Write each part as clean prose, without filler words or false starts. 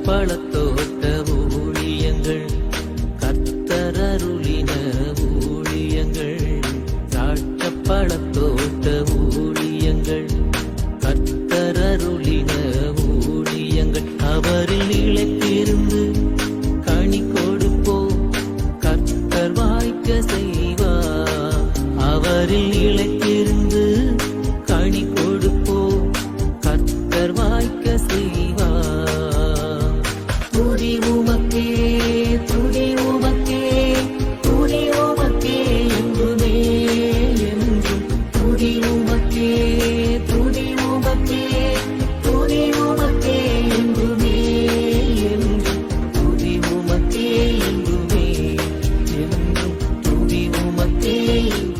பழத்தோட்ட ஊழியங்கள், கர்த்தரருளின ஊழியங்கள். திராட்சை பழத்தோட்ட ஊழியங்கள், கர்த்தரருளின ஊழியங்கள். அவரில் நிலைத்திருந்து கனி கொடுப்போம், கர்த்தர் வாய்க்க செய்வார். அவரில் நிலைத்திருந்து கனி கொடுப்போம், கர்த்தர் வாய்க்க செய்வார். துதி உமக்கே, துதி உமக்கே, துதி உமக்கே என்றுமே என்றும். துதி உமக்கே, துதி உமக்கே, துதி உமக்கே என்றுமே என்றும். துதி உமக்கே என்றுமே என்றும். துதி உமக்கே என்றுமே.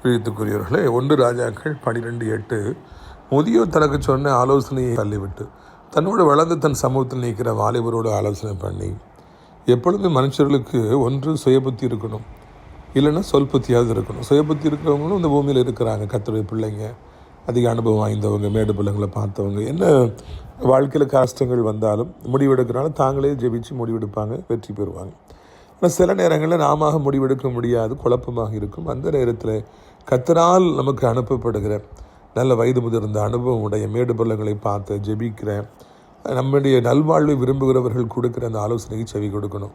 பிரியத்துக்குரியவர்களே, 1 ராஜாக்கள் 12:8. முதியோர் தனக்கு சொன்ன ஆலோசனையை தள்ளிவிட்டு தன்னோடு வளர்ந்து தன் சமூகத்தில் நிற்கிற வாலிபரோடு ஆலோசனை பண்ணி. எப்பொழுதுமே மனுஷர்களுக்கு ஒன்று சுயபுத்தி இருக்கணும், இல்லைன்னா சொல் புத்தியாவது இருக்கணும். சுயபுத்தி இருக்கிறவங்களும் இந்த பூமியில் இருக்கிறாங்க. கர்த்தருடைய பிள்ளைங்க, அதிக அனுபவம் வாய்ந்தவங்க, மேடு பிள்ளைங்களை பார்த்தவங்க. என்ன வாழ்க்கையில் கஷ்டங்கள் வந்தாலும் முடிவெடுக்கிறனால தாங்களே ஜெபிச்சு முடிவெடுப்பாங்க, வெற்றி பெறுவாங்க. ஆனால் சில நேரங்களில் நாம முடிவெடுக்க முடியாது, குழப்பமாக இருக்கும். அந்த நேரத்தில் கர்த்தரால் நமக்கு அனுப்பப்படுகிற நல்ல வயது முதிர்ந்த அனுபவம் உடைய மேடு பள்ளங்களை பார்த்து ஜெபிக்கிற நம்முடைய நல்வாழ்வை விரும்புகிறவர்கள் கொடுக்குற அந்த ஆலோசனைக்கு செவி கொடுக்கணும்.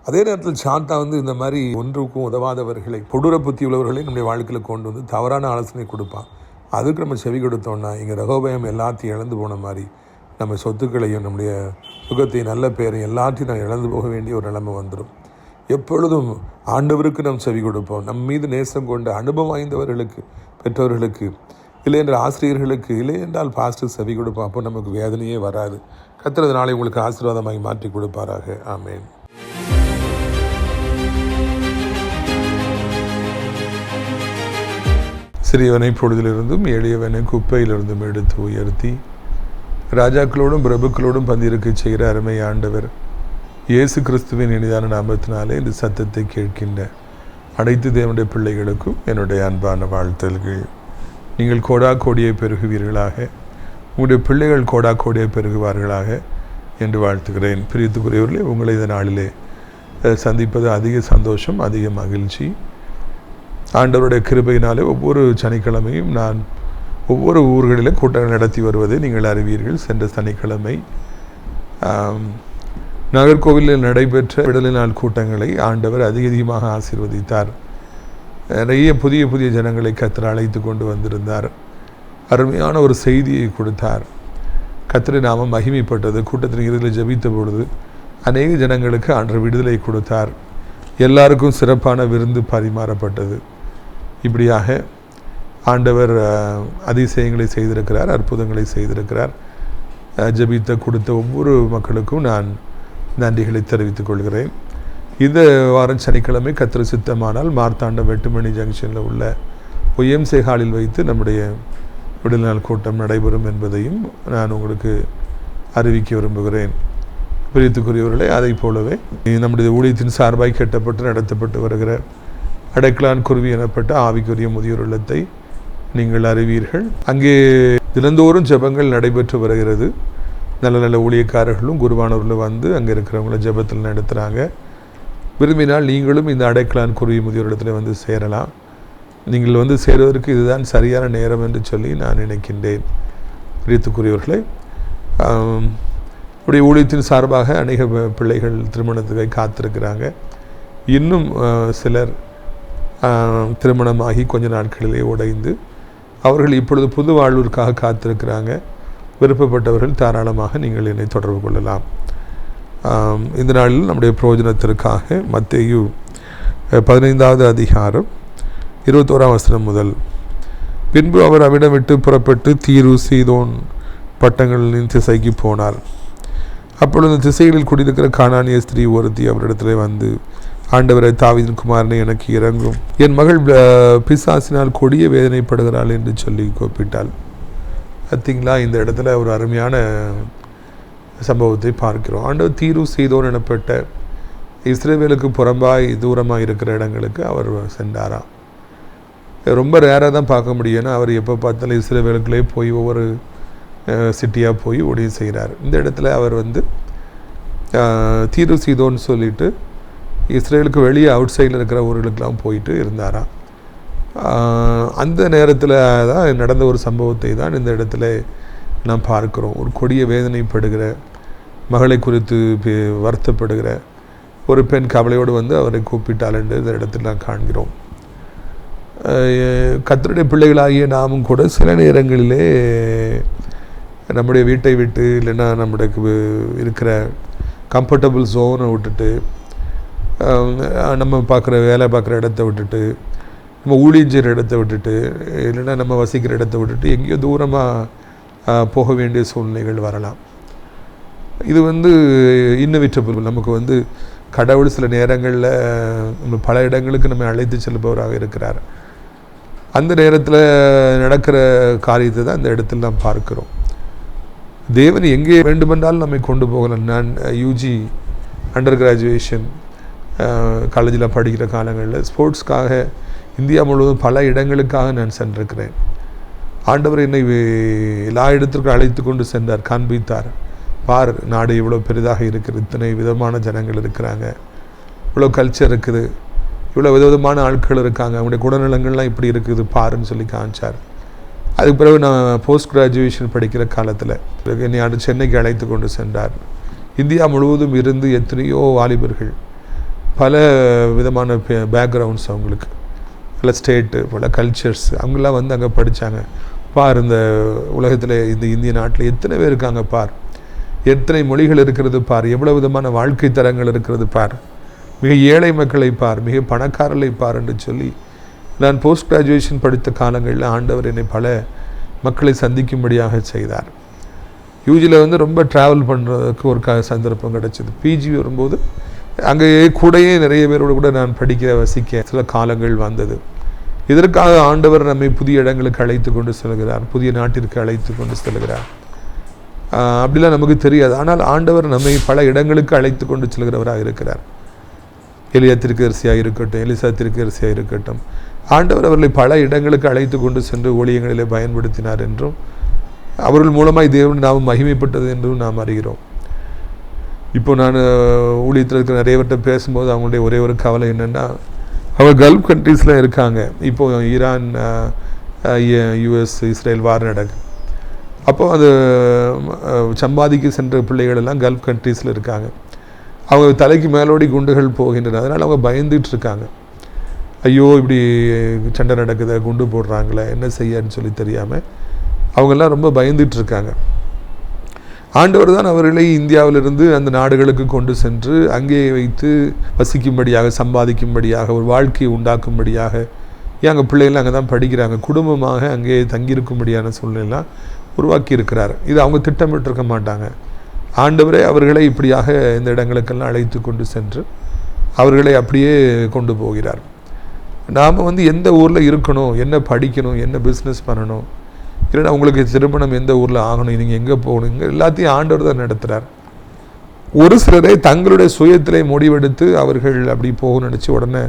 அதே நேரத்தில் சாத்தா இந்த மாதிரி ஒன்றுக்கும் உதவாதவர்களை, கொடூர புத்தி உள்ளவர்களை நம்முடைய வாழ்க்கையில் கொண்டு வந்து தவறான ஆலோசனை கொடுப்பான். அதுக்கு நம்ம செவி கொடுத்தோம்னா இங்கே ரகோபயம் எல்லாத்தையும் இழந்து போன மாதிரி நம்ம சொத்துக்களையும் நம்முடைய சுகத்தையும் நல்ல பேரையும் எல்லாத்தையும் நான் இழந்து போக வேண்டிய ஒரு நிலைமை வந்துடும். எப்பொழுதும் ஆண்டவருக்கு நாம் செவி கொடுப்போம். நம் மீது நேசம் கொண்ட அனுபவம் வாய்ந்தவர்களுக்கு, பெற்றோர்களுக்கு, இல்லை என்ற ஆசிரியர்களுக்கு, இல்லை என்றால் பாஸ்டர் செவி கொடுப்போம். அப்போ நமக்கு வேதனையே வராது. கர்த்தர் நாளை உங்களுக்கு ஆசீர்வாதமாகி மாற்றி கொடுப்பாராக. ஆமேன். சிறியவனை பொழுதிலிருந்தும் எளியவனை குப்பையிலிருந்தும் எடுத்து உயர்த்தி ராஜாக்களோடும் பிரபுக்களோடும் பந்திருக்க செய்கிற அருமை ஆண்டவர் இயேசு கிறிஸ்துவின் இனிதான நாமத்தினாலே இந்த சத்தத்தை கேட்கின்ற அனைத்து தேவனுடைய பிள்ளைகளுக்கும் என்னுடைய அன்பான வாழ்த்தல்கள். நீங்கள் கோடா கோடியை பெருகுவீர்களாக, உங்களுடைய பிள்ளைகள் கோடா கோடியை பெருகுவார்களாக என்று வாழ்த்துகிறேன். பிரியத்துக்குரியவர்களே, உங்களை இந்த நாளிலே சந்திப்பது அதிக சந்தோஷம், அதிக மகிழ்ச்சி. ஆண்டவருடைய கிருபையினாலே ஒவ்வொரு சனிக்கிழமையும் நான் ஒவ்வொரு ஊர்களிலும் கூட்டங்கள் நடத்தி வருவதை நீங்கள் அறிவீர்கள். சென்ற சனிக்கிழமை நாகர்கோவிலில் நடைபெற்ற விடுதலை நாள் கூட்டங்களை ஆண்டவர் அதிகமாக ஆசீர்வதித்தார். நிறைய புதிய புதிய ஜனங்களை கர்த்தர் அழைத்து கொண்டு வந்திருந்தார். அருமையான ஒரு செய்தியை கொடுத்தார். கர்த்தரின் நாமம் மகிமைப்பட்டது. கூட்டத்தின் இறுதியில் ஜெபித்த பொழுது அநேக ஜனங்களுக்கு ஆண்டவர் விடுதலை கொடுத்தார். எல்லாருக்கும் சிறப்பான விருந்து பரிமாறப்பட்டது. இப்படியாக ஆண்டவர் அதிசயங்களை செய்திருக்கிறார், அற்புதங்களை செய்திருக்கிறார். ஜெபித்த கொடுத்த ஒவ்வொரு மக்களுக்கும் நான் நன்றிகளை தெரிவித்துக் கொள்கிறேன். இந்த வாரம் சனிக்கிழமை கர்த்தர் சித்தமானால் மார்த்தாண்டம் வெட்டுமணி ஜங்ஷனில் உள்ள ஒய்எம்சி ஹாலில் வைத்து நம்முடைய விடுதலை நாள் கூட்டம் நடைபெறும் என்பதையும் நான் உங்களுக்கு அறிவிக்க விரும்புகிறேன். பிரியத்துக்குரியவர்களே, அதை போலவே நம்முடைய ஊழியத்தின் சார்பாய் கட்டப்பட்டு நடத்தப்பட்டு வருகிற அடைக்கலான் குருவி எனப்பட்ட ஆவிக்குரிய முதியோர் இல்லத்தை நீங்கள் அறிவீர்கள். அங்கே தினந்தோறும் ஜெபங்கள் நடைபெற்று வருகிறது. நல்ல நல்ல ஊழியக்காரர்களும் குருவானவர்களும் வந்து அங்கே இருக்கிறவங்கள ஜெபத்தில் நடத்துகிறாங்க. விரும்பினால் நீங்களும் இந்த அடைக்கலான் குருவி முதியோர் இடத்துல வந்து சேரலாம். நீங்கள் வந்து சேருவதற்கு இதுதான் சரியான நேரம் என்று சொல்லி நான் நினைக்கின்றேன். பிரியத்துக்குரியவர்களே, உடைய ஊழியத்தின் சார்பாக அநேக பிள்ளைகள் திருமணத்துக்கு காத்திருக்கிறாங்க. இன்னும் சிலர் திருமணமாகி கொஞ்ச நாட்களிலே உடைந்து அவர்கள் இப்பொழுது புது வாழ்விற்காக காத்திருக்கிறாங்க. விருப்பப்பட்டவர்கள் தாராளமாக நீங்கள் என்னை தொடர்பு கொள்ளலாம். இந்த நாளில் நம்முடைய பிரயோஜனத்திற்காக மத்தேயு 15வது அதிகாரம் 21ஆம் வசனம் முதல். பின்பு அவர் அவிடம் விட்டு புறப்பட்டு தீரு சீதோன் பட்டங்களின் திசைக்கு போனார். அப்பொழுது திசைகளில் குடியிருக்கிற கானானிய ஸ்திரீ ஒருத்தி அவரிடத்தில் வந்து, ஆண்டவரை, தாவீதின் குமாரனை எனக்கு இறங்கும், என் மகள் பிசாசினால் கொடிய வேதனைப்படுகிறாள் என்று சொல்லி கூப்பிட்டாள். பார்த்தீங்களா, இந்த இடத்துல ஒரு அருமையான சம்பவத்தை பார்க்கிறோம். ஆண்டவர் தீரு சீதோன் எனப்பட்ட இஸ்ரவேலுக்கு புறம்பாய் தூரமாக இருக்கிற இடங்களுக்கு அவர் சென்றாராம். ரொம்ப ரேராக தான் பார்க்க முடியும். ஏன்னா அவர் எப்போ பார்த்தாலும் இஸ்ரவேலுக்குள்ளே போய் ஒவ்வொரு சிட்டியாக போய் ஊழியம் செய்கிறார். இந்த இடத்துல அவர் வந்து தீரு சீதோன்னு சொல்லிட்டு இஸ்ரேலுக்கு வெளியே அவுட் சைடில் இருக்கிற ஊர்களுக்கெல்லாம் போயிட்டு இருந்தாராம். அந்த நேரத்தில் தான் நடந்த ஒரு சம்பவத்தை தான் இந்த இடத்துல நாம் பார்க்கிறோம். ஒரு கொடிய வேதனைப்படுகிற, மகளை குறித்து வருத்தப்படுகிற ஒரு பெண் கவலையோடு வந்து அவரை கூப்பிட்டாள் என்று இந்த இடத்தில் நான் காண்கிறோம். கர்த்தருடைய பிள்ளைகளாகிய நாமும் கூட சில நேரங்களிலே நம்முடைய வீட்டை விட்டு, இல்லைன்னா நம்முடைய இருக்கிற கம்ஃபர்டபுள் ஜோனை விட்டுட்டு, நம்ம வேலை பார்க்குற இடத்த விட்டுட்டு, நம்ம ஊழியர் இடத்த விட்டுட்டு, இல்லைன்னா நம்ம வசிக்கிற இடத்த விட்டுட்டு எங்கேயோ தூரமாக போக வேண்டிய சூழ்நிலைகள் வரலாம். இது வந்து இன்னவிட்டபிள். நமக்கு வந்து கடவுள் சில நேரங்களில் நம்ம பல இடங்களுக்கு நம்ம அழைத்து செல்பவராக இருக்கிறார். அந்த நேரத்தில் நடக்கிற காரியத்தை தான் இந்த இடத்தில் நாம் பார்க்கிறோம். தேவன் எங்கே வேண்டுமென்றாலும் நம்மை கொண்டு போகலாம். நான் யூஜி அண்டர் கிராஜுவேஷன் காலேஜில் படிக்கிற காலங்களில் ஸ்போர்ட்ஸ்க்காக இந்தியா முழுவதும் பல இடங்களுக்காக நான் சென்றிருக்கிறேன். ஆண்டவர் என்னை எல்லா இடத்திற்கும் அழைத்து கொண்டு சென்றார், காண்பித்தார். பார், நாடு இவ்வளோ பெரிதாக இருக்குது, இத்தனை விதமான ஜனங்கள் இருக்கிறாங்க, இவ்வளோ கல்ச்சர் இருக்குது, இவ்வளோ விதவிதமான ஆட்கள் இருக்காங்க, அவங்களுடைய குணநலங்கள்லாம் இப்படி இருக்குது பாருன்னு சொல்லி காமிச்சார். அதுக்கு பிறகு நான் போஸ்ட் கிராஜுவேஷன் படிக்கிற காலத்தில் என்னை சென்னைக்கு அழைத்து கொண்டு சென்றார். இந்தியா முழுவதும் இருந்து எத்தனையோ வாலிபர்கள், பல விதமான பேக்ரவுண்ட்ஸ், அவங்களுக்கு பல ஸ்டேட்டு, பல கல்ச்சர்ஸ், அவங்களாம் வந்து அங்கே படித்தாங்க. பார், இந்த உலகத்தில், இந்த இந்திய நாட்டில் எத்தனை பேர் இருக்காங்க பார், எத்தனை மொழிகள் இருக்கிறது பார், எவ்வளோ விதமான வாழ்க்கை தரங்கள் இருக்கிறது பார், மிக ஏழை மக்களை பார், மிக பணக்காரர்களை பார் என்று சொல்லி நான் போஸ்ட் கிராஜுவேஷன் படித்த காலங்களில் ஆண்டவர் என்னை பல மக்களை சந்திக்கும்படியாக செய்தார். யூஜியில் வந்து ரொம்ப ட்ராவல் பண்ணுறதுக்கு ஒரு சந்தர்ப்பம் கிடச்சிது. பிஜி வரும்போது அங்கேயே கூடயே நிறைய பேரோடு கூட நான் வசிக்க சில காலங்கள் வந்தது. இதற்காக ஆண்டவர் நம்மை புதிய இடங்களுக்கு அழைத்து கொண்டு செல்கிறார், புதிய நாட்டிற்கு அழைத்து கொண்டு செல்கிறார். அப்படிலாம் நமக்கு தெரியாது. ஆனால் ஆண்டவர் நம்மை பல இடங்களுக்கு அழைத்து கொண்டு செல்கிறவராக இருக்கிறார். எலியா தீர்க்கதரிசியாக இருக்கட்டும், எலிசா தீர்க்கதரிசியாக இருக்கட்டும், ஆண்டவர் அவர்களை பல இடங்களுக்கு அழைத்து கொண்டு சென்று ஊழியங்களிலே பயன்படுத்தினார் என்றும், அவர்கள் மூலமாய் தேவன் நாமும் மகிமைப்பட்டது என்றும் நாம் அறிகிறோம். இப்போ நான் ஊழியத்தில் இருக்கிற நிறைய பேர்கிட்ட பேசும்போது அவங்களுடைய ஒரே ஒரு கவலை என்னென்னா, அவங்க கல்ஃப் கண்ட்ரீஸில் இருக்காங்க. இப்போது ஈரான், யுஎஸ், இஸ்ரேல் வார் நடக்கு. அப்போது அது சம்பாதிக்க சென்ற பிள்ளைகள் எல்லாம் கல்ஃப் கண்ட்ரீஸில் இருக்காங்க. அவங்க தலைக்கு மேலோடி குண்டுகள் போகின்றன. அதனால் அவங்க பயந்துட்டு இருக்காங்க. ஐயோ, இப்படி சண்டை நடக்குது, குண்டு போடுறாங்களே, என்ன செய்யன்னு சொல்லி தெரியாமல் அவங்கெல்லாம் ரொம்ப பயந்துட்டு இருக்காங்க. ஆண்டவர் தான் அவர்களை இந்தியாவிலிருந்து அந்த நாடுகளுக்கு கொண்டு சென்று அங்கே வைத்து வசிக்கும்படியாக, சம்பாதிக்கும்படியாக, ஒரு வாழ்க்கையை உண்டாக்கும்படியாக, அங்கே பிள்ளைகள் அங்கே தான் படிக்கிறாங்க, குடும்பமாக அங்கே தங்கியிருக்கும்படியான சூழ்நிலாம் உருவாக்கி இருக்கிறார். இது அவங்க திட்டமிட்டிருக்க மாட்டாங்க. ஆண்டவரே அவர்களை இப்படியாக இந்த இடங்களுக்கெல்லாம் அழைத்து கொண்டு சென்று அவர்களை அப்படியே கொண்டு போகிறார். நாம் எந்த ஊரில் இருக்கணும், என்ன படிக்கணும், என்ன பிஸ்னஸ் பண்ணணும், இல்லைன்னா உங்களுக்கு திருமணம் எந்த ஊரில் ஆகணும், நீங்கள் எங்கே போகணும், இங்கே எல்லாத்தையும் ஆண்டவர் தான் நடத்துகிறார். ஒரு சிலரை தங்களுடைய சுயத்திலே முடிவெடுத்து அவர்கள் அப்படி போகணும்னு நினச்சி உடனே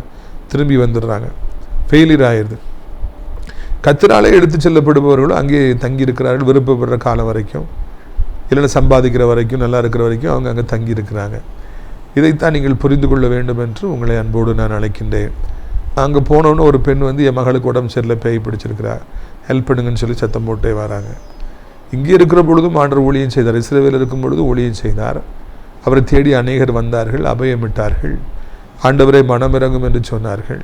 திரும்பி வந்துடுறாங்க. ஃபெயிலியர் ஆயிடுது. கர்த்தராலே எடுத்து செல்லப்படுபவர்களும் அங்கே தங்கியிருக்கிறார்கள். விருப்பப்படுற காலம் வரைக்கும், இல்லைன்னா சம்பாதிக்கிற வரைக்கும், நல்லா இருக்கிற வரைக்கும் அவங்க அங்கே தங்கியிருக்கிறாங்க. இதைத்தான் நீங்கள் புரிந்து கொள்ள வேண்டும் என்று உங்களை அன்போடு நான் அழைக்கின்றேன். அங்கே போனோன்னு ஒரு பெண் என் மகளுக்கு உடம்பு சரியில்லை, பேய் பிடிச்சிருக்கிறா, ஹெல்ப் பண்ணுங்கன்னு சொல்லி சத்தம் போட்டே வராங்க. இங்கே இருக்கிற பொழுதும் ஆண்டவர் ஊழியம் செய்தார். இஸ்ரவேலில் இருக்கும் பொழுது ஊழியம் செய்தார். அவரை தேடி அநேகர் வந்தார்கள், அபயமிட்டார்கள். ஆண்டவரை மனமிறங்கும் என்று சொன்னார்கள்.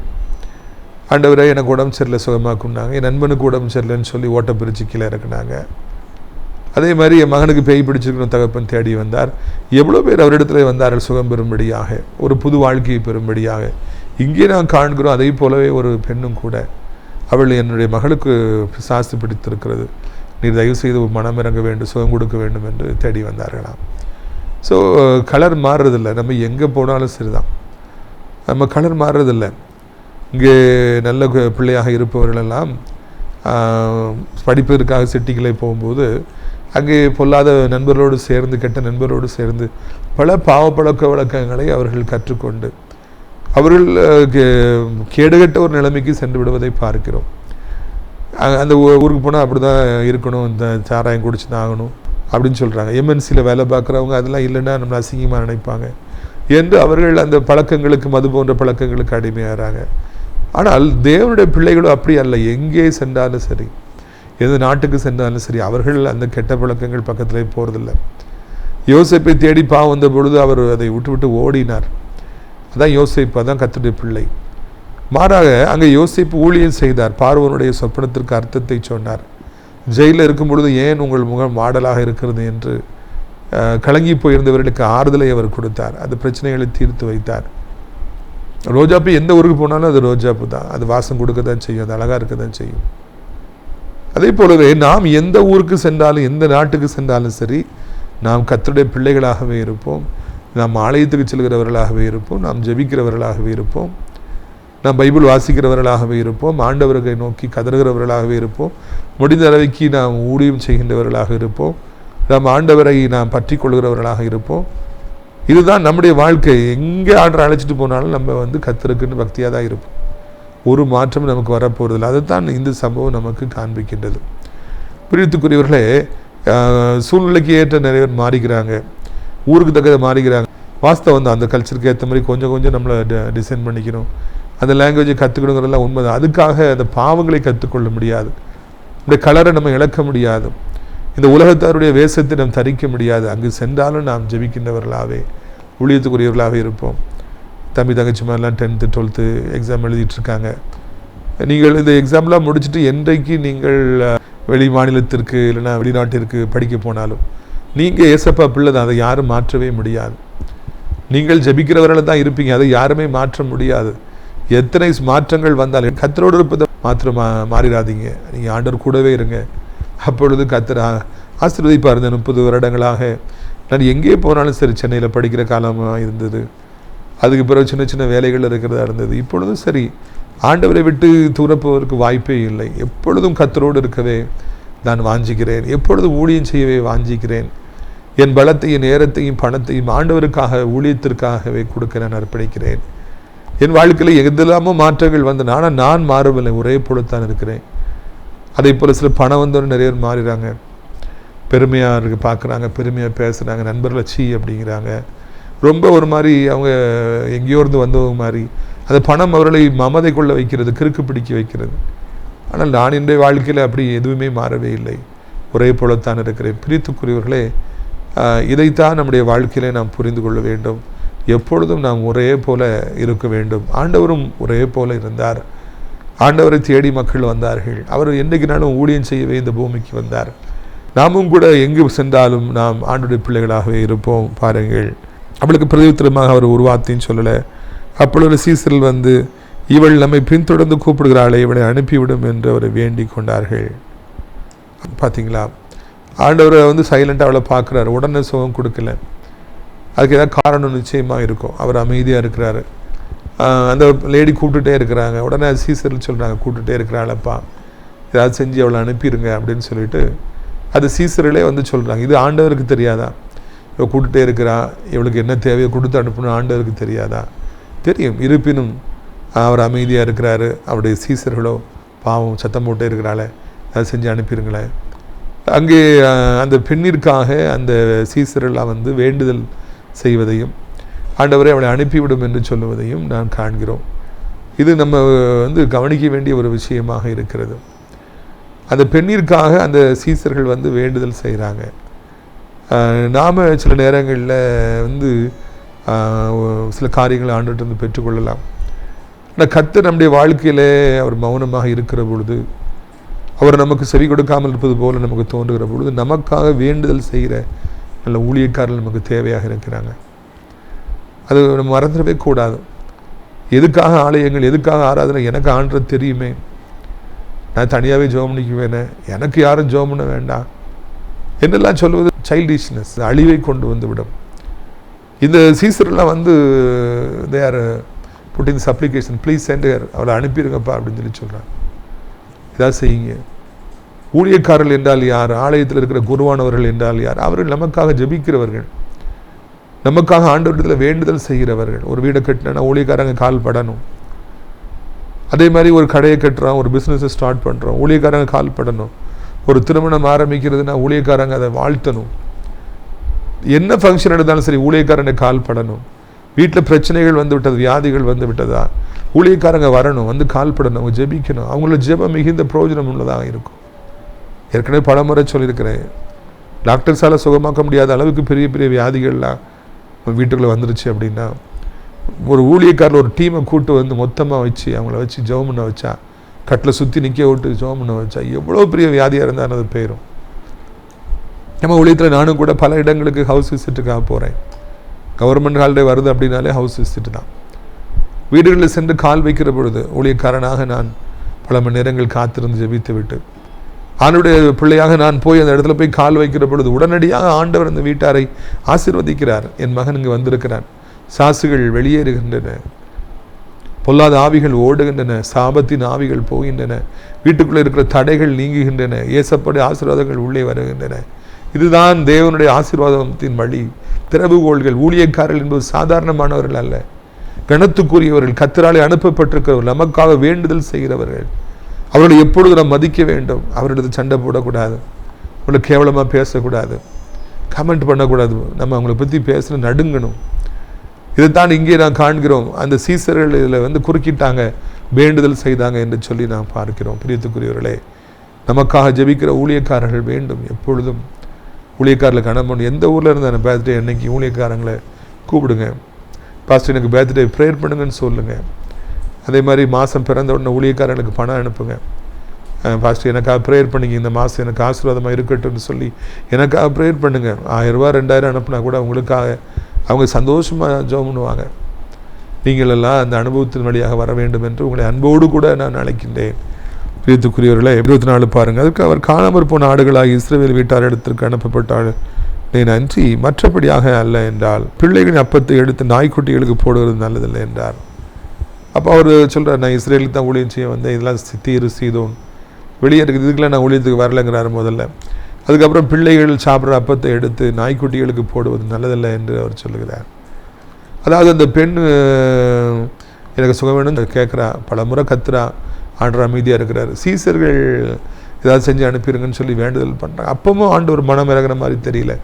ஆண்டவரை எனக்கு உடம்பு சரியில்லை, சுகமாக்குனாங்க. என் நண்பனுக்கு உடம்பு சரியில்லைன்னு சொல்லி ஓட்ட பிரித்து கீழே இறக்குனாங்க. அதே மாதிரி என் மகனுக்கு பேய் பிடிச்சிருக்கணும், தகப்பன் தேடி வந்தார். எவ்வளோ பேர் அவரிடத்துல வந்தார்கள் சுகம் பெறும்படியாக, ஒரு புது வாழ்க்கையை பெறும்படியாக. இங்கே நான் காண்கிறோம். அதே போலவே ஒரு பெண்ணும் கூட, அவள் என்னுடைய மகளுக்கு பிசாசு பிடித்திருக்கிறது, நீர் தயவு செய்து மனமிறங்க வேண்டும், சுகம் கொடுக்க வேண்டும் என்று தேடி வந்தார்களாம். So colour மாறுறதில்லை. நம்ம எங்கே போனாலும் சரிதான், நம்ம கலர் மாறுறதில்லை. இங்கே நல்ல பிள்ளையாக இருப்பவர்களெல்லாம் படிப்பதற்காக சிட்டிகளை போகும்போது அங்கே பொல்லாத நண்பர்களோடு சேர்ந்து, கெட்ட நண்பர்களோடு சேர்ந்து பல பாவப்பழக்க வழக்கங்களை அவர்கள் கற்றுக்கொண்டு அவர்கள் கேடுகட்ட ஒரு நிலைமைக்கு சென்று விடுவதை பார்க்கிறோம். அந்த ஊருக்கு போனால் அப்படி தான் இருக்கணும், இந்த சாராயம் குடிச்சு தான் ஆகணும் அப்படின்னு சொல்கிறாங்க. எம்என்சியில் வேலை பார்க்குறவங்க அதெல்லாம் இல்லைன்னா நம்மளை அசிங்கமாக நினைப்பாங்க என்று அவர்கள் அந்த பழக்கங்களுக்கு, மது போன்ற பழக்கங்களுக்கு அடிமையாகிறாங்க. ஆனால் தேவனுடைய பிள்ளைகளும் அப்படி அல்ல. எங்கே சென்றாலும் சரி, எந்த நாட்டுக்கு சென்றாலும் சரி, அவர்கள் அந்த கெட்ட பழக்கங்கள் பக்கத்திலே போகிறதில்லை. யோசேப்பை தேடி பாவம் வந்த பொழுது அவர் அதை விட்டு ஓடினார். அதான் யோசேப்பு, அதான் கர்த்தருடைய பிள்ளை. மாறாக அங்கே யோசேப்பு ஊழியம் செய்தார். பார்வோனுடைய சொப்பனத்திற்கு அர்த்தத்தை சொன்னார். ஜெயிலில் இருக்கும் பொழுது ஏன் உங்கள் முகம் மாடலாக இருக்கிறது என்று கலங்கி போயிருந்தவர்களுக்கு ஆறுதலை அவர் கொடுத்தார். அந்த பிரச்சனைகளை தீர்த்து வைத்தார். ரோஜாப்பு எந்த ஊருக்கு போனாலும் அது ரோஜாப்பு தான், அது வாசம் கொடுக்க தான் செய்யும், அது அழகாக இருக்க தான் செய்யும். அதே போலவே நாம் எந்த ஊருக்கு சென்றாலும், எந்த நாட்டுக்கு சென்றாலும் சரி, நாம் கர்த்தருடைய பிள்ளைகளாகவே இருப்போம். நாம் ஆலயத்துக்கு செல்கிறவர்களாகவே இருப்போம். நாம் ஜெபிக்கிறவர்களாகவே இருப்போம். நாம் பைபிள் வாசிக்கிறவர்களாகவே இருப்போம். ஆண்டவர்களை நோக்கி கதறுகிறவர்களாகவே இருப்போம். முடிந்த அளவுக்கு நாம் ஊழியம் செய்கின்றவர்களாக இருப்போம். நாம் ஆண்டவரை நாம் பற்றி கொள்கிறவர்களாக இருப்போம். இதுதான் நம்முடைய வாழ்க்கை. எங்கே ஆண்டரை அழைச்சிட்டு போனாலும் நம்ம கர்த்தருக்குன்னு பக்தியாக தான் இருப்போம். ஒரு மாற்றம் நமக்கு வரப்போகிறதில்லை. அதுதான் இந்த சம்பவம் நமக்கு காண்பிக்கின்றது. பிரியத்துக்குரியவர்களே, சூழ்நிலைக்கு ஏற்ற நிறைய பேர் மாறிக்கிறாங்க, ஊருக்கு தக்கதை மாறிக்கிறாங்க. வாஸ்தவம் தான், அந்த கல்ச்சருக்கு ஏற்ற மாதிரி கொஞ்சம் நம்மளை டிசைன் பண்ணிக்கணும், அந்த லாங்குவேஜை கற்றுக்கணுங்கிறதெல்லாம் உண்மைதான். அதுக்காக அந்த பாவங்களை கற்றுக்கொள்ள முடியாது, இந்த கலரை நம்ம இழக்க முடியாது, இந்த உலகத்தாருடைய வேஷத்தை நாம் தரிக்க முடியாது. அங்கு சென்றாலும் நாம் ஜெபிக்கின்றவர்களாகவே, ஊழியத்துக்குரியவர்களாகவே இருப்போம். தம்பி தங்கச்சி மாதிரிலாம் 10th 12th எக்ஸாம் எழுதிட்டுருக்காங்க. நீங்கள் இந்த எக்ஸாம்லாம் முடிச்சுட்டு என்றைக்கு நீங்கள் வெளி மாநிலத்திற்கு இல்லைன்னா வெளிநாட்டிற்கு படிக்க போனாலும் நீங்கள் ஏசப்பா பிள்ளை தான், அதை யாரும் மாற்றவே முடியாது. நீங்கள் ஜெபிக்கிறவர்கள் தான் இருப்பீங்க, அதை யாருமே மாற்ற முடியாது. எத்தனை மாற்றங்கள் வந்தாலும் கர்த்தரோடு இருப்பதை மாத்திரம் மாறிடாதீங்க. நீங்கள் ஆண்டவர் கூடவே இருங்க. அப்பொழுது கர்த்தர் ஆசீர்வதிப்பார். இருந்த 30 வருடங்களாக நான் எங்கே போனாலும் சரி, சென்னையில் படிக்கிற காலமாக இருந்தது, அதுக்கு பிறகு சின்ன சின்ன வேலைகள் இருக்கிறதா இருந்தது. இப்பொழுதும் சரி, ஆண்டவரை விட்டு தூரப்போவதற்கு வாய்ப்பே இல்லை. எப்பொழுதும் கர்த்தரோடு இருக்கவே நான் வாஞ்சிக்கிறேன், எப்பொழுதும் ஊழியம் செய்யவே வாஞ்சிக்கிறேன். என் பலத்தையும் நேரத்தையும் பணத்தையும் ஆண்டவருக்காக, ஊழியத்திற்காகவே கொடுக்க நான் அர்ப்பணிக்கிறேன். என் வாழ்க்கையில் எதெல்லாமோ மாற்றங்கள் வந்தன, ஆனால் நான் மாறவில்லை, ஒரே போலத்தான் இருக்கிறேன். அதே போல் சில பணம் வந்தோன்னு நிறைய பேர் மாறிடுறாங்க, பெருமையாக பார்க்குறாங்க, பெருமையாக பேசுகிறாங்க, நண்பர்களை சீ அப்படிங்கிறாங்க, ரொம்ப ஒரு மாதிரி அவங்க எங்கேயோ இருந்து வந்தவங்க மாதிரி. அந்த பணம் அவர்களை மமதை கொள்ள வைக்கிறது, கிறுக்கு பிடிக்க வைக்கிறது. ஆனால் நான் இன்றைய வாழ்க்கையில் அப்படி எதுவுமே மாறவே இல்லை, ஒரே போலத்தான் இருக்கிறேன். பிரியத்துக்குரியவர்களே, இதைத்தான் நம்முடைய வாழ்க்கையிலே நாம் புரிந்து கொள்ள வேண்டும். எப்பொழுதும் நாம் ஒரே போல இருக்க வேண்டும். ஆண்டவரும் ஒரே போல இருந்தார். ஆண்டவரை தேடி மக்கள் வந்தார்கள். அவர் என்றைக்குனாலும் ஊழியம் செய்யவே இந்த பூமிக்கு வந்தார். நாமும் கூட எங்கு சென்றாலும் நாம் ஆண்டுடைய பிள்ளைகளாகவே இருப்போம். பாருங்கள், அவளுக்கு பிரதித்திரமாக அவர் ஒரு வார்த்தையும் சொல்லலை. அப்பொழுது சீசரில் வந்து, இவள் நம்மை பின்தொடர்ந்து கூப்பிடுகிறாளே, இவளை அனுப்பிவிடும் என்று அவரை வேண்டிக் கொண்டார்கள். பார்த்தீங்களா, ஆண்டவரை வந்து சைலண்டாக அவளை பார்க்குறாரு, உடனே சுகம் கொடுக்கல. அதுக்கு ஏதாவது காரணம் நிச்சயமாக இருக்கும். அவர் அமைதியாக இருக்கிறாரு. அந்த லேடி கூப்பிட்டுட்டே இருக்கிறாங்க. உடனே சீசரில் சொல்கிறாங்க, கூப்பிட்டுட்டே இருக்கிறாளப்பா, ஏதாவது செஞ்சு அவளை அனுப்பிடுங்க அப்படின்னு சொல்லிட்டு அது சீசரிலே வந்து சொல்கிறாங்க. இது ஆண்டவருக்கு தெரியாதா? இவள் கூப்பிட்டுட்டே இருக்கிறா, இவளுக்கு என்ன தேவையோ கொடுத்து அனுப்பணும் ஆண்டவருக்கு தெரியாதா? தெரியும். இருப்பினும் அவர் அமைதியாக இருக்கிறாரு. அவருடைய சீசர்களோ பாவம் சத்தம் போட்டே இருக்கிறாளே, அதை செஞ்சு அனுப்பிடுங்களேன். அங்கே அந்த பெண்ணிற்காக அந்த சீசரெல்லாம் வந்து வேண்டுதல் செய்வதையும் ஆண்டவரை அவளை அனுப்பிவிடும் என்று சொல்லுவதையும் நாம் காண்கிறோம். இது நம்ம வந்து கவனிக்க வேண்டிய ஒரு விஷயமாக இருக்கிறது. அந்த பெண்ணிற்காக அந்த சீசர்கள் வந்து வேண்டுதல் செய்கிறாங்க. நாம் சில நேரங்களில் வந்து சில காரியங்களை ஆண்டுகிட்டு வந்து பெற்றுக்கொள்ளலாம். ஆனால் கர்த்தர் நம்முடைய வாழ்க்கையில் அவர் மௌனமாக இருக்கிற பொழுது, அவர் நமக்கு செவி கொடுக்காமல் இருப்பது போல நமக்கு தோன்றுகிற பொழுது, நமக்காக வேண்டுதல் செய்கிற நல்ல ஊழியக்காரர்கள் நமக்கு தேவையாக இருக்கிறாங்க. அது நம்ம மறந்துடவே கூடாது. எதுக்காக ஆலயங்கள், எதுக்காக ஆராதனை, எனக்கு ஆண்டது தெரியுமே, நான் தனியாகவே ஜெபம் பண்ணிக்குவேனே, எனக்கு யாரும் ஜெபம் பண்ண வேண்டாம் என்னெல்லாம் சொல்வது சைல்டிஷ்னஸ், அழிவை கொண்டு வந்து விடும். இந்த சீசரெல்லாம் வந்து they are putting this application, please send her, அவளை அனுப்பிடுங்கப்பா அப்படின்னு சொல்கிறாங்க. இதாக செய்யுங்க. ஊழியக்காரர்கள் என்றால் யார்? ஆலயத்தில் இருக்கிற குருவானவர்கள் என்றால் யார்? அவர்கள் நமக்காக ஜெபிக்கிறவர்கள், நமக்காக ஆண்டவரிடத்தில் வேண்டுதல் செய்கிறவர்கள். ஒரு வீடை கட்டினா ஊழியக்காரங்க கால் படணும். அதே மாதிரி ஒரு கடையை கட்டுறோம், ஒரு பிஸ்னஸை ஸ்டார்ட் பண்ணுறோம், ஊழியக்காரங்க கால் படணும். ஒரு திருமணம் ஆரம்பிக்கிறதுனா ஊழியக்காரங்க அதை வாழ்த்தணும். என்ன ஃபங்க்ஷன் எடுத்தாலும் சரி ஊழியக்காரங்க கால் படணும். வீட்டில் பிரச்சனைகள் வந்து விட்டது, வியாதிகள் வந்து விட்டதா, ஊழியக்காரங்க வரணும், வந்து கால் படணும், அவங்க ஜெபிக்கணும். அவங்களோட ஜெபம் மிகுந்த பிரயோஜனம் உள்ளதாக இருக்கும். ஏற்கனவே பல முறை சொல்லியிருக்கிறேன், டாக்டர்ஸால் சுகமாக்க முடியாத அளவுக்கு பெரிய பெரிய வியாதிகள்லாம் வீட்டுக்குள்ளே வந்துருச்சு அப்படின்னா, ஒரு ஊழியக்காரில் ஒரு டீமை கூட்டு வந்து மொத்தமாக வச்சு அவங்கள வச்சு ஜெபம் பண்ண வச்சா, கட்டில் சுற்றி நிற்க விட்டு ஜெபம் பண்ண வச்சா, எவ்வளோ பெரிய வியாதியாக இருந்தாலும் அது போயிடும். நம்ம ஊழியத்தில் நானும் கூட பல இடங்களுக்கு ஹவுஸ் விசிட்டுக்காக போகிறேன். கவர்மெண்ட் ஹாலிடே வருது அப்படின்னாலே ஹவுஸ் விசிட்டு தான். வீடுகளில் சென்று கால் வைக்கிற பொழுது ஊழியக்காரனாக நான் பல மணி நேரங்கள் காத்திருந்து ஜெபித்து விட்டு, ஆண்டுடைய பிள்ளையாக நான் போய் அந்த இடத்துல போய் கால் வைக்கிற பொழுது உடனடியாக ஆண்டவர் அந்த வீட்டாரை ஆசீர்வதிக்கிறார். என் மகன் இங்கு வந்திருக்கிறான், சாசுகள் வெளியேறுகின்றன, பொல்லாத ஆவிகள் ஓடுகின்றன, சாபத்தின் ஆவிகள் போகின்றன, வீட்டுக்குள்ளே இருக்கிற தடைகள் நீங்குகின்றன, ஏசப்படி ஆசீர்வாதங்கள் உள்ளே வருகின்றன. இதுதான் தேவனுடைய ஆசீர்வாதத்தின் வழி. திறவுகோள்கள். ஊழியக்காரர்கள் என்பது சாதாரணமானவர்கள் அல்ல, கணத்துக்குரியவர்கள், கர்த்தராலே அனுப்பப்பட்டிருக்கிறவர்கள், நமக்காக வேண்டுதல் செய்கிறவர்கள். அவர்களை எப்பொழுது நாம் மதிக்க வேண்டும். அவர்களிடத்து சண்டை போடக்கூடாது, அவங்களை கேவலமாக பேசக்கூடாது, கமெண்ட் பண்ணக்கூடாது, நம்ம அவங்கள பற்றி பேச நடுங்கணும். இதைத்தான் இங்கே நான் காண்கிறோம். அந்த சீசர்கள் இதில் வந்து குறுக்கிட்டாங்க, வேண்டுதல் செய்தாங்க என்று சொல்லி நாம் பார்க்கிறோம். பிரியத்துக்குரியவர்களே, நமக்காக ஜெபிக்கிற ஊழியக்காரர்கள் வேண்டும். எப்பொழுதும் ஊழியக்காரர்களுக்கு அனுப்பணும். எந்த ஊரில் இருந்தால் பேர்த்டே அன்னைக்கு ஊழியக்காரங்களை கூப்பிடுங்க, பாஸ்டர் எனக்கு பேர்த்டே ப்ரேயர் பண்ணுங்கன்னு சொல்லுங்கள். அதே மாதிரி மாதம் பிறந்த உடனே ஊழியக்காரர்களுக்கு பணம் அனுப்புங்க. பாஸ்டர் எனக்காக ப்ரேயர் பண்ணிங்க, இந்த மாதம் எனக்கு ஆசீர்வாதமாக இருக்கட்டும்னு சொல்லி எனக்காக ப்ரேயர் பண்ணுங்கள். 1000 ரூபா 2000 அனுப்புனா கூட உங்களுக்காக அவங்க சந்தோஷமாக ஜெபம் பண்ணுவாங்க. நீங்களெல்லாம் அந்த அனுபவத்தின் வழியாக வர வேண்டும் என்று உங்களை அன்போடு கூட நான் அழைக்கின்றேன். பிரியத்துக்குரியவர்களை 24 பாருங்கள். அதுக்கு அவர் காணாமற் போன ஆடுகளாக இஸ்ரவேல் வீட்டார் இடத்திற்கு அனுப்பப்பட்டாள் நன்றி, மற்றபடியாக அல்ல என்றால், பிள்ளைகளின் அப்பத்தை எடுத்து நாய்க்குட்டிகளுக்கு போடுவது நல்லதில்லை என்றார். அப்போ அவர் சொல்கிறார், நான் இஸ்ரேலுக்கு தான் ஊழியம் செய்ய வந்தேன், இதெல்லாம் தீரு சீதோன் வெளியே இருக்குது, இதுக்கெல்லாம் நான் ஊழியத்துக்கு வரலைங்கிறார் முதல்ல. அதுக்கப்புறம் பிள்ளைகள் சாப்பிட்ற அப்பத்தை எடுத்து நாய்க்குட்டிகளுக்கு போடுவது நல்லதில்லை என்று அவர் சொல்லுகிறார். அதாவது அந்த பெண் எனக்கு சுகம் வேணும்னு கேட்குறா, பல முறை கத்துறா, ஆண்டவர் அமைதியாக இருக்கிறார். சீசர்கள் ஏதாவது செஞ்சு அனுப்பிடுங்கன்னு சொல்லி வேண்டுதல் பண்ணுறாங்க. அப்பவும் ஆண்டவர் மனம் இறங்குற மாதிரி தெரியல.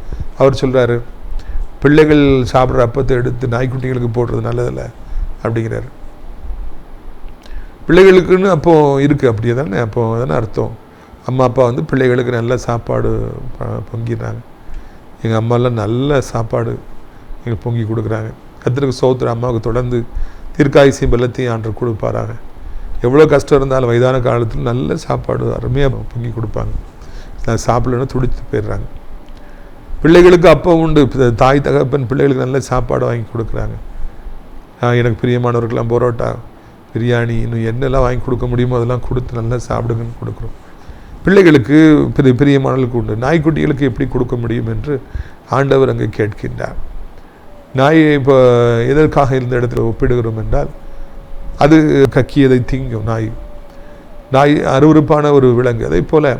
அவர் சொல்கிறாரு, பிள்ளைகள் சாப்பிட்ற அப்பத்தை எடுத்து நாய்க்குட்டிகளுக்கு போடுறது நல்லதில்லை அப்படிங்கிறாரு. பிள்ளைகளுக்குன்னு அப்போது இருக்குது, அப்படியே தானே அப்போ தானே அர்த்தம். அம்மா அப்பா வந்து பிள்ளைகளுக்கு நல்ல சாப்பாடு பொங்கிடுறாங்க. எங்கள் அம்மாலாம் நல்ல சாப்பாடு எங்களுக்கு பொங்கி கொடுக்குறாங்க. கர்த்தருக்கு ஸ்தோத்திரம். அம்மாவுக்கு தொடர்ந்து தீர்க்காயுசையும் பலத்தையும் ஆண்டவர் கொடுப்பாராங்க. எவ்வளோ கஷ்டம் இருந்தாலும் வயதான காலத்தில் நல்ல சாப்பாடு அருமையாக பொங்கி கொடுப்பாங்க. சாப்பிடலன்னு துடித்து போயிடுறாங்க. பிள்ளைகளுக்கு அப்போ உண்டு. தாய் தகப்பன் பிள்ளைகளுக்கு நல்ல சாப்பாடு வாங்கி கொடுக்குறாங்க. எனக்கு பிரியமானவர்கள்லாம் பரோட்டா, பிரியாணி, இன்னும் என்னெல்லாம் வாங்கி கொடுக்க முடியுமோ அதெல்லாம் கொடுத்து நல்லா சாப்பிடுங்கன்னு கொடுக்குறோம். பிள்ளைகளுக்கு பிரியமானவர்களுக்கு உண்டு. நாய்க்குட்டிகளுக்கு எப்படி கொடுக்க முடியும் என்று ஆண்டவர் அங்கே கேட்கின்றார். நாயை இப்போ எதற்காக இந்த இடத்துல ஒப்பிடுகிறோம் என்றால், அது கக்கியதை திங்கும். நாய் அருவருப்பான ஒரு விலங்கு. அதே போல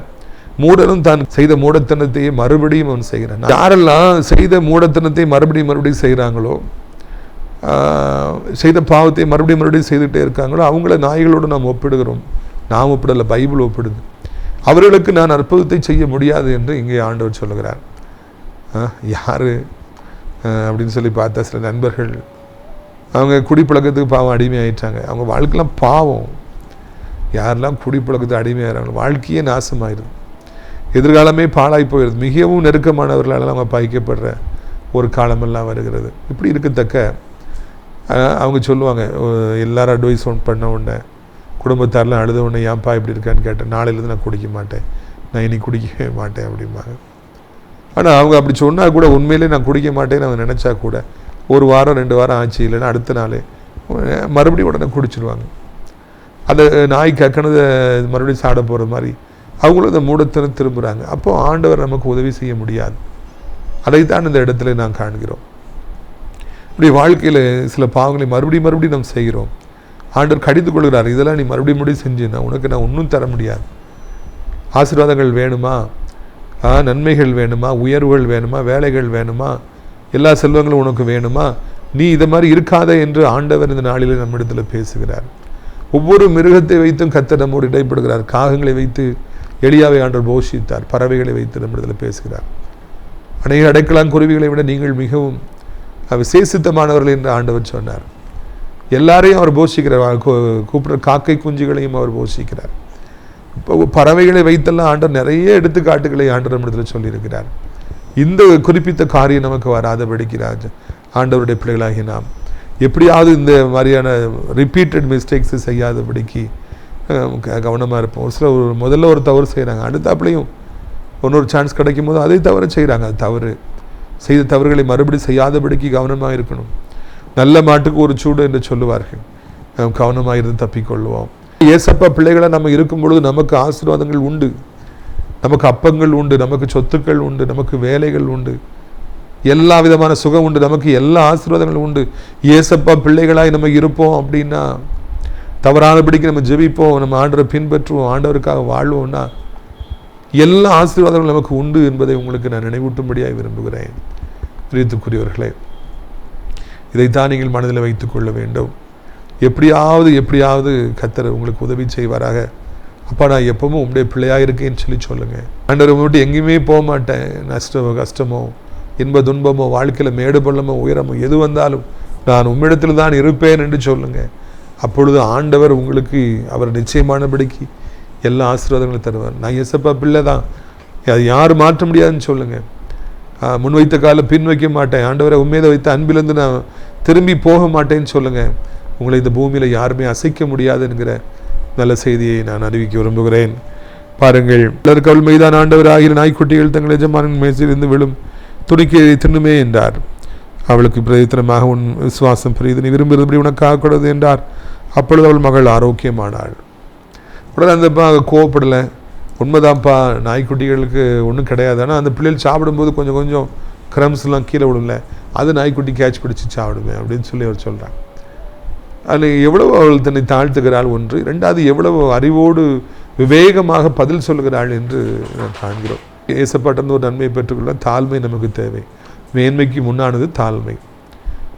மூடனும் தான் செய்த மூடத்தனத்தையே மறுபடியும் அவன் செய்கிறான். யாரெல்லாம் செய்த மூடத்தனத்தை மறுபடியும் செய்கிறாங்களோ, செய்த பாவத்தை மறுபடியும் செய்துகிட்டே இருக்காங்களோ, அவங்கள நாய்களோடு நாம் ஒப்பிடுகிறோம். நாம் ஒப்பிடலை, பைபிள் ஒப்பிடுது. அவர்களுக்கு நான் அற்புதத்தை செய்ய முடியாது என்று இங்கே ஆண்டவர் சொல்லுகிறார். யார் அப்படின்னு சொல்லி பார்த்தா, சில நண்பர்கள் அவங்க குடிப்பழக்கத்துக்கு பாவம் அடிமையாயிட்டாங்க. அவங்க வாழ்க்கைலாம் பாவம். யாரெல்லாம் குடிப்பழக்கத்துக்கு அடிமையாகிறாங்க வாழ்க்கையே நாசமாயிடுது, எதிர்காலமே பாழாய் போயிடுது. மிகவும் நெருக்கமானவர்களால் அவங்க பாய்க்கப்படுற ஒரு காலமெல்லாம் வருகிறது. இப்படி இருக்கத்தக்க அவங்க சொல்லுவாங்க, எல்லாரும் அட்வைஸ் பண்ண உடனே குடும்பத்தாரெலாம் அழுத உடனே ஏன்ப்பா இப்படி இருக்கான்னு கேட்டேன். நாளையிலேருந்து நான் குடிக்க மாட்டேன், நான் இனி குடிக்கவே மாட்டேன் அப்படிம்பாங்க. ஆனால் அவங்க அப்படி சொன்னால் கூட உண்மையிலே நான் குடிக்க மாட்டேன்னு அவங்க நினச்சா கூட 1 வாரம் 2 வாரம் ஆச்சு, இல்லைன்னா அடுத்த நாளே மறுபடியும் உடனே குடிச்சிடுவாங்க. அதை நாய் கக்கனதை மறுபடியும் சாட போகிற மாதிரி அவங்களும் இந்த மூடத்தனம் திரும்புகிறாங்க. அப்போது ஆண்டவர் நமக்கு உதவி செய்ய முடியாது. அதைத்தான் இந்த இடத்துல நான் காண்கிறோம். இப்படி வாழ்க்கையில் சில பாவங்களை மறுபடியும் நாம் செய்கிறோம். ஆண்டவர் கடிந்து கொள்கிறார், இதெல்லாம் நீ மறுபடியும் செஞ்சுன்னா உனக்கு நான் ஒன்றும் தர முடியாது. ஆசீர்வாதங்கள் வேணுமா, நன்மைகள் வேணுமா, உயர்வுகள் வேணுமா, வேலைகள் வேணுமா, எல்லா செல்வங்களும் உனக்கு வேணுமா, நீ இதை மாதிரி இருக்காத என்று ஆண்டவர் இந்த நாளில் நம்மிடத்தில் பேசுகிறார். ஒவ்வொரு மிருகத்தை வைத்தும் கர்த்தர் நம்மோடு இடைப்படுகிறார். காகங்களை வைத்து எலியாவை ஆண்டவர் போஷித்தார். பறவைகளை வைத்து நம்மிடத்தில் பேசுகிறார். அநேக அடைக்கலான் குருவிகளை விட நீங்கள் மிகவும் விசேஷித்தமானவர்கள் என்று ஆண்டவர் சொன்னார். எல்லாரையும் அவர் போஷிக்கிறார். கூப்பிடுற காக்கை குஞ்சுகளையும் அவர் போஷிக்கிறார். இப்போ பறவைகளை வைத்தெல்லாம் ஆண்டவர் நிறைய எடுத்துக்காட்டுகளை ஆண்டவர் நம்மிடத்தில் சொல்லியிருக்கிறார். இந்த குறிப்பிட்ட காரியம் நமக்கு வராதபடிக்கிறார். ஆண்டவருடைய பிள்ளைகளாகி நாம் எப்படியாவது இந்த மாதிரியான ரிப்பீட்டட் மிஸ்டேக்ஸு செய்யாதபடிக்கு கவனமாக இருப்போம். ஒரு சில முதல்ல ஒரு தவறு செய்கிறாங்க, அடுத்தாப்புலையும் இன்னொரு சான்ஸ் கிடைக்கும் போது அதை தவறு செய்கிறாங்க. அது தவறு. செய்த தவறுகளை மறுபடி செய்யாதபடிக்கு கவனமாக இருக்கணும். நல்ல மாட்டுக்கு ஒரு சூடு என்று சொல்லுவார்கள். கவனமாக இருந்து தப்பிக்கொள்வோம். ஏசப்பா பிள்ளைகளை நம்ம இருக்கும் பொழுது நமக்கு ஆசீர்வாதங்கள் உண்டு, நமக்கு அப்பங்கள் உண்டு, நமக்கு சொத்துக்கள் உண்டு, நமக்கு வேலைகள் உண்டு, எல்லா விதமான சுகம் உண்டு, நமக்கு எல்லா ஆசீர்வாதங்களும் உண்டு. ஏசப்பா பிள்ளைகளாய் நம்ம இருப்போம் அப்படின்னா, தவறானபடிக்கு நம்ம ஜெபிப்போம், நம்ம ஆண்டவரை பின்பற்றுவோம், ஆண்டவருக்காக வாழ்வோம்னா எல்லா ஆசீர்வாதங்களும் நமக்கு உண்டு என்பதை உங்களுக்கு நான் நினைவூட்டும்படியாக விரும்புகிறேன். பிரியத்துக்குரியவர்களே, இதைத்தான் நீங்கள் மனதில் வைத்துக் கொள்ள வேண்டும். எப்படியாவது கர்த்தர் உங்களுக்கு உதவி செய்வாராக. அப்பா, நான் எப்பவும் உங்களுடைய பிள்ளையாக இருக்கேன்னு சொல்லி சொல்லுங்கள். ஆண்டவரை விட்டு எங்கேயுமே போக மாட்டேன். கஷ்டமோ இன்ப துன்பமோ வாழ்க்கையில் மேடு பள்ளமோ உயரமோ எது வந்தாலும் நான் உம்மிடத்தில் தான் இருப்பேன் என்று சொல்லுங்கள். அப்பொழுது ஆண்டவர் உங்களுக்கு அவர் நிச்சயமானபடிக்கு எல்லா ஆசீர்வாதங்களும் தருவார். நான் இயேசப்பா பிள்ளை தான், அது யாரும் மாற்ற முடியாதுன்னு சொல்லுங்கள். முன் வைத்த காலம் பின் வைக்க மாட்டேன், ஆண்டவரை உண்மையை வைத்த அன்பிலிருந்து நான் திரும்பி போக மாட்டேன்னு சொல்லுங்கள். உங்களை இந்த பூமியில் யாருமே அசைக்க முடியாது என்கிற நல்ல செய்தியை நான் அறிவிக்க விரும்புகிறேன். பாருங்கள், கவல் மீதான ஆண்டவர் ஆகிய நாய்க்குட்டிகள் தங்கள் எஜமானின் மேசிலிருந்து விழும் துணிக்கை தின்னுமே என்றார். அவளுக்கு பிரயத்தனமாக உன் விசுவாசம் பெரியது, நீ விரும்புகிறபடி உனக்காக கூடாது என்றார். அப்பொழுது அவள் மகள் ஆரோக்கியமானாள். உடனே அந்த கோவப்படலை. உண்மைதான்ப்பா, நாய்க்குட்டிகளுக்கு ஒன்றும் கிடையாது. ஆனால் அந்த பிள்ளைகள் சாப்பிடும்போது கொஞ்சம் கிரம்ஸ்லாம் கீழே விடல, அது நாய்க்குட்டி கேட்ச் பிடிச்சி சாப்பிடுவேன் அப்படின்னு சொல்லி அவர் சொல்கிறாங்க. அதில் எவ்வளவு அவள் தன்னை தாழ்த்துகிறாள் ஒன்று, ரெண்டாவது எவ்வளவு அறிவோடு விவேகமாக பதில் சொல்கிறாள் என்று நான் காண்கிறோம். ஏசப்பாட்டிருந்து ஒரு நன்மையை பெற்றுக்கொள்ள தாழ்மை நமக்கு தேவை. மேன்மைக்கு முன்னானது தாழ்மை.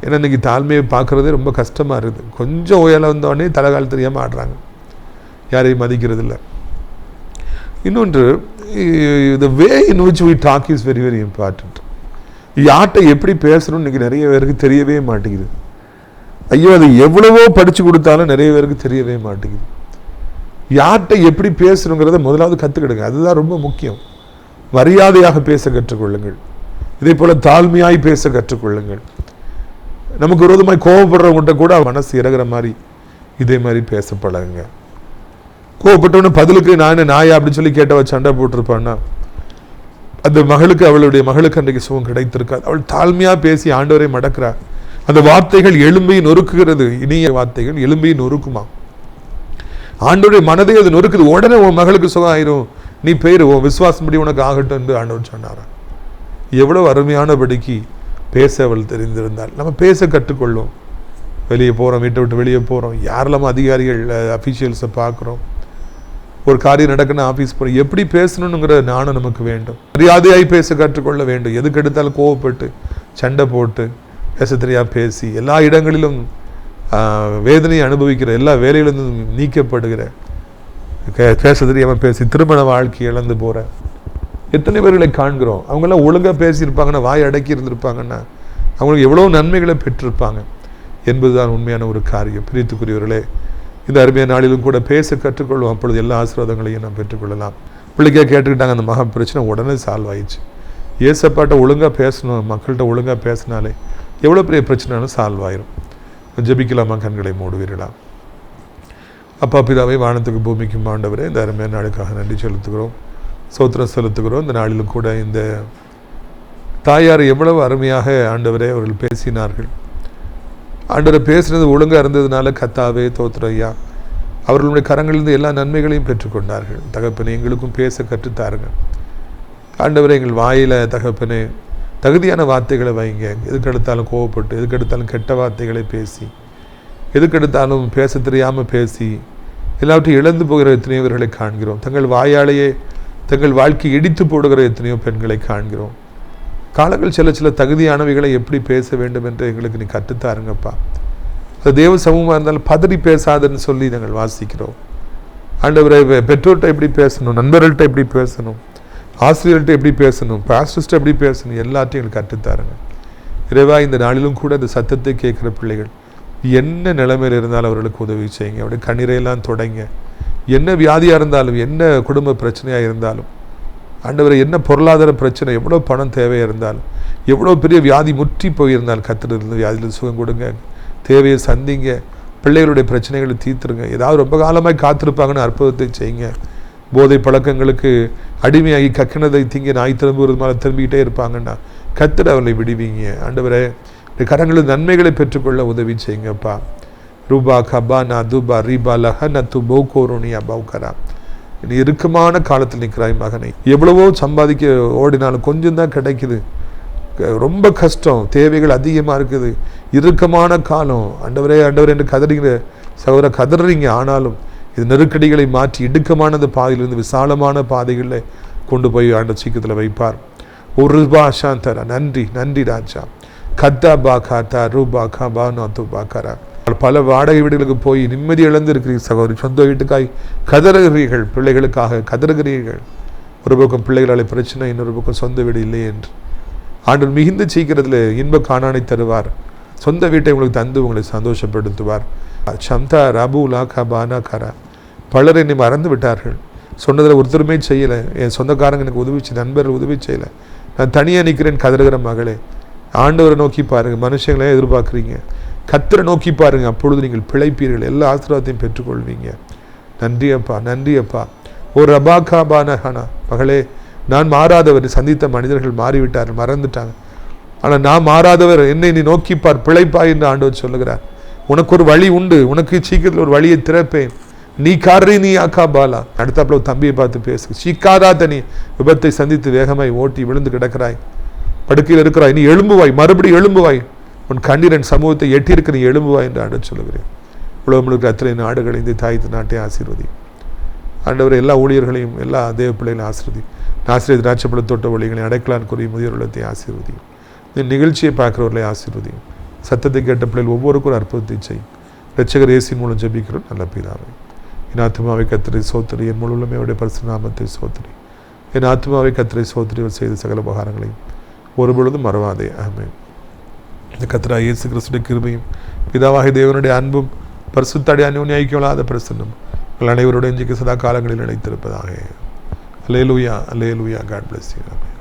ஏன்னா இன்றைக்கி தாழ்மையை பார்க்குறதே ரொம்ப கஷ்டமாக இருக்குது. கொஞ்சம் உயர வந்தோடனே தலைகால் தெரியாமல் ஆடுறாங்க, யாரையும் மதிக்கிறது இல்லை. இன்னொன்று, the way in which we talk is very very important. யார்கிட்ட எப்படி பேசணும்னு இன்னைக்கு நிறைய பேருக்கு தெரியவே மாட்டேங்குது. ஐயோ, அது எவ்வளவோ படிச்சு கொடுத்தாலும் நிறைய பேருக்கு தெரியவே மாட்டேங்குது. யார்கிட்ட எப்படி பேசணுங்கிறத முதலாவது கற்றுக்கிடுங்க. அதுதான் ரொம்ப முக்கியம். மரியாதையாக பேச கற்றுக்கொள்ளுங்கள். இதே போல தாழ்மையாய் பேச கற்றுக்கொள்ளுங்கள். நமக்கு விரோதமாய் கோபப்படுறவங்ககிட்ட கூட மனசு இறங்குற மாதிரி இதே மாதிரி பேச பழகுங்க. கோபப்பட்டவன பதிலுக்கு நான் நாயா அப்படின்னு சொல்லி கேட்டவ சண்டை போட்டிருப்பான்னா அந்த அவளுடைய மகளுக்கு அன்றைக்கு சுகம் கிடைத்திருக்காது. அவள் தாழ்மையா பேசி ஆண்டவரை மடக்கிறார். அந்த வார்த்தைகள் எலும்பை நொறுக்குகிறது. இனிய வார்த்தைகள் எலும்பை நொறுக்குமா. ஆண்டவருடைய மனதை அது நொறுக்குது. உடனே உன் மகளுக்கு சுகம் ஆயிரும், நீ பேரு உன் விசுவாசப்படி உனக்கு ஆகட்டும் என்று ஆண்டவர் சொன்னாரா. எவ்வளவு அருமையானபடிக்கு பேச அவள் தெரிந்திருந்தாள். நம்ம பேச கற்றுக்கொள்வோம். வெளியே போகிறோம், வீட்டை விட்டு வெளியே போகிறோம், யாரெல்லாம் அதிகாரிகள் அஃபீஷியல்ஸை பார்க்குறோம், ஒரு காரியம் நடக்குன்னு ஆஃபீஸ் போகிறோம், எப்படி பேசணுங்கிற ஞானம் நமக்கு வேண்டும். மரியாதையாய் பேச கற்றுக்கொள்ள வேண்டும். எதுக்கு எடுத்தாலும் கோவப்பட்டு சண்டை போட்டு பேச தெரியா பேசி எல்லா இடங்களிலும் வேதனையை அனுபவிக்கிற, எல்லா வேலையிலிருந்தும் நீக்கப்படுகிற, பேச தெரியாமல் பேசி திருமண வாழ்க்கை இழந்து போகிற எத்தனை பேர்களை காண்கிறோம். அவங்கெல்லாம் ஒழுங்காக பேசியிருப்பாங்கன்னா, வாய் அடக்கி இருந்திருப்பாங்கன்னா அவங்களுக்கு எவ்வளோ நன்மைகளை பெற்றிருப்பாங்க என்பதுதான் உண்மையான ஒரு காரியம். பிரித்துக்குரியவர்களே, இந்த அருமையான நாளிலும் கூட பேச கற்றுக்கொள்வோம். அப்பொழுது எல்லா ஆசீர்வாதங்களையும் நாம் பெற்றுக்கொள்ளலாம். பிள்ளைக்காக கேட்டுக்கிட்டாங்க, அந்த மகா பிரச்சனை உடனே சால்வ் ஆயிடுச்சு. ஏசப்பாட்ட ஒழுங்காக பேசணும், மக்கள்கிட்ட ஒழுங்காக பேசினாலே எவ்வளோ பெரிய பிரச்சனைனாலும் சால்வ் ஆயிரும். ஜெபிக்கலாமா? கண்களை மூடுவீர்களா? அப்பா பிதாவை, வானத்துக்கு பூமிக்கும் ஆண்டவரே, இந்த அருமையான நாளுக்காக நன்றி செலுத்துகிறோம், ஸ்தோத்திரம் செலுத்துகிறோம். இந்த நாளிலும் கூட இந்த தாயார் எவ்வளவு அருமையாக ஆண்டவரே அவர்கள் பேசினார்கள். ஆண்டவரை பேசுனது ஒழுங்காக இருந்ததுனால கத்தாவே தோத்திரம் ஐயா, அவர்களுடைய கரங்களிலிருந்து எல்லா நன்மைகளையும் பெற்றுக்கொண்டார்கள். தகப்பனே, எங்களுக்கும் பேச கற்றுத்தாருங்க ஆண்டவரே. எங்கள் வாயில் தகப்பனே தகுதியான வார்த்தைகளை வைங்க. எதுக்கெடுத்தாலும் கோவப்பட்டு, எதுக்கெடுத்தாலும் கெட்ட வார்த்தைகளை பேசி, எதுக்கெடுத்தாலும் பேச தெரியாமல் பேசி எல்லாவற்றையும் இழந்து போகிற எத்தனையோ பேர்களை காண்கிறோம். தங்கள் வாயாலேயே தங்கள் வாழ்க்கை இடித்து போடுகிற எத்தனையோ பெண்களை காண்கிறோம். காலங்கள் சில தகுதியானவைகளை எப்படி பேச வேண்டும் என்று எங்களுக்கு நீ கற்றுத்தாருங்கப்பா. அது தேவ சமூகமாக இருந்தாலும் பதறி பேசாதுன்னு சொல்லி நாங்கள் வாசிக்கிறோம். ஆண்டவரை, பெற்றோர்கிட்ட எப்படி பேசணும், நண்பர்கள்ட்ட எப்படி பேசணும், ஆசிரியர்கிட்ட எப்படி பேசணும், பாஸ்டர்ஸ்ட்ட எப்படி பேசணும், எல்லாத்தையும் எங்களுக்கு கற்றுத்தாருங்க. இறைவா, இந்த நாளிலும் கூட இந்த சத்தத்தை கேட்குற பிள்ளைகள் என்ன நிலைமையில் இருந்தாலும் அவர்களுக்கு உதவி செய்யுங்க. அவருடைய கண்ணீரையெல்லாம் தொடங்க. என்ன வியாதியாக இருந்தாலும், என்ன குடும்ப பிரச்சனையாக இருந்தாலும், ஆண்டவரை என்ன பொருளாதார பிரச்சனை, எவ்வளோ பணம் தேவையாக இருந்தாலும், எவ்வளோ பெரிய வியாதி முற்றி போயிருந்தாலும் கத்திலிருந்து வியாதியில் சுகம் கொடுங்க. தேவையை சந்திங்க. பிள்ளைகளுடைய பிரச்சனைகளை தீர்த்துருங்க. ஏதாவது ரொம்ப காலமாக காத்திருப்பாங்கன்னு அற்புதத்தை செய்யுங்க. போதை பழக்கங்களுக்கு அடிமையாகி கக்கினதை திங்க நாய் திரும்புவது மேலே திரும்பிக்கிட்டே இருப்பாங்கன்னா கத்திர அவர்களை விடுவீங்க. ஆண்டவரே, கரங்களில் நன்மைகளை பெற்றுக்கொள்ள உதவி செய்யுங்கப்பா. ரூபா கபா நா துபா ரீபா லஹ நத்து பௌகோரோனி அபௌகரா. நீ இறுக்கமான காலத்தில் நிற்கிறாய் மகனை. எவ்வளவோ சம்பாதிக்க ஓடினாலும் கொஞ்சம் தான் கிடைக்குது. ரொம்ப கஷ்டம், தேவைகள் அதிகமாக இருக்குது, இறுக்கமான காலம். ஆண்டவரே ஆண்டவரே என்று கதறிங்கிற சகோதர கதறீங்க. ஆனாலும் இது நெருக்கடிகளை மாற்றி இடுக்கமான பாதையிலிருந்து விசாலமான பாதைகளில் கொண்டு போய் ஆண்ட சீக்கிரத்தில் வைப்பார். ஒரு ரூபா சாந்தரா. நன்றி நன்றி ராஜா. கத்தா பா காத்தா ரூபா கபா நோத்து பாக்கரா. பல வாடகை வீடுகளுக்கு போய் நிம்மதி இழந்து இருக்கிறீர்கள் சகோதரி. சொந்த வீட்டுக்காய் கதறுகிறீர்கள், பிள்ளைகளுக்காக கதறுகிறீர்கள். ஒரு பக்கம் பிள்ளைகளால் பிரச்சனை, இன்னொரு பக்கம் சொந்த வீடு இல்லை என்று. ஆண்டவர் மிகுந்த சீக்கிரத்தில் இன்ப காணானை தருவார். சொந்த வீட்டை உங்களுக்கு தந்து உங்களை சந்தோஷப்படுத்துவார். சம்தா ரபு லாக்கா பானா கரா. பலர் என்னை மறந்து விட்டார்கள், சொன்னதில் ஒருத்தருமே செய்யலை, என் சொந்தக்காரங்க எனக்கு உதவிச்சு, நண்பர்கள் உதவி செய்யலை, நான் தனியாக நிற்கிறேன் கதறுகிற மகளே, ஆண்டவரை நோக்கி பாருங்கள். மனுஷங்களே எதிர்பார்க்குறீங்க, கத்தரை நோக்கி பாருங்கள், அப்பொழுது நீங்கள் பிழைப்பீர்கள், எல்லா ஆசீர்வாதத்தையும் பெற்றுக்கொள்வீங்க. நன்றி அப்பா, நன்றி அப்பா. ஓ ரபாக்கா பானஹானா. மகளே, நான் மாறாதவர். சந்தித்த மனிதர்கள் மாறிவிட்டார்கள், மறந்துட்டாங்க. ஆனால் நான் மாறாதவர், என்னை நீ நோக்கிப்பார், பிழைப்பாய் என்று ஆண்டவர் சொல்லுகிறார். உனக்கு ஒரு வழி உண்டு, உனக்கு சீக்கிரத்தில் ஒரு வழியை திறப்பேன். நீ காரி நீ ஆக்கா பாலா. அடுத்தாப்புல தம்பியை பார்த்து பேசு. சீக்காதா தனி விபத்தை சந்தித்து வேகமாய் ஓட்டி விழுந்து கிடக்கிறாய், படுக்கையில் இருக்கிறாய், நீ எழும்புவாய், மறுபடியும் எழும்புவாய், உன் கண்ணீரன் சமூகத்தை எட்டியிருக்க நீ எழும்புவாய் என்று ஆண்டு சொல்லுகிறேன். உலகம் முழுக்க அத்தனை நாடுகளை இந்த தாய்த்து நாட்டை ஆசீர்வதி. ஆண்டவர் எல்லா ஊழியர்களையும் எல்லா தேவ பிள்ளைகளையும் ஆசீர்வதி. ஆசிரியர் திராட்சைப்பழ தோட்ட வழிகளையும் அடைக்கலான் கூறிய முதியோர் உள்ளத்தையும் ஆசீர்வதி. இந்த நிகழ்ச்சியை பார்க்குறவர்களை ஆசீர்வதி. சத்தத்தை கேட்ட பிள்ளைகள் ஒவ்வொருக்கும் ஒரு அற்புதத்தை செய். இரட்சகர் இயேசுவின் மூலம் ஜெபிக்கிறோம் நல்ல பிதாவே. என் ஆத்மாவை கர்த்தரை சோத்திரி, என் முழுமே அவருடைய பரிசுத்த நாமத்தை சோத்திரி. என் ஆத்மாவை கர்த்தரை சோத்திரி, அவர் செய்த சகல உபகாரங்களையும் ஒருபொழுதும் மறவாதே. ஆமென். இந்த கர்த்தராகிய இயேசு கிறிஸ்துவின் கிருபையும் பிதாவாகிய தேவனுடைய அன்பும் பரிசுத்த அந்யோன்ய ஐக்கியமில்லாத பிரசன்னம் உங்கள் அனைவருடைய இன்றைக்கு சதா காலங்களில் நிலைத்திருப்பதாக. அல்லேலூயா, அல்லேலூயா. God bless you. ஆமென்.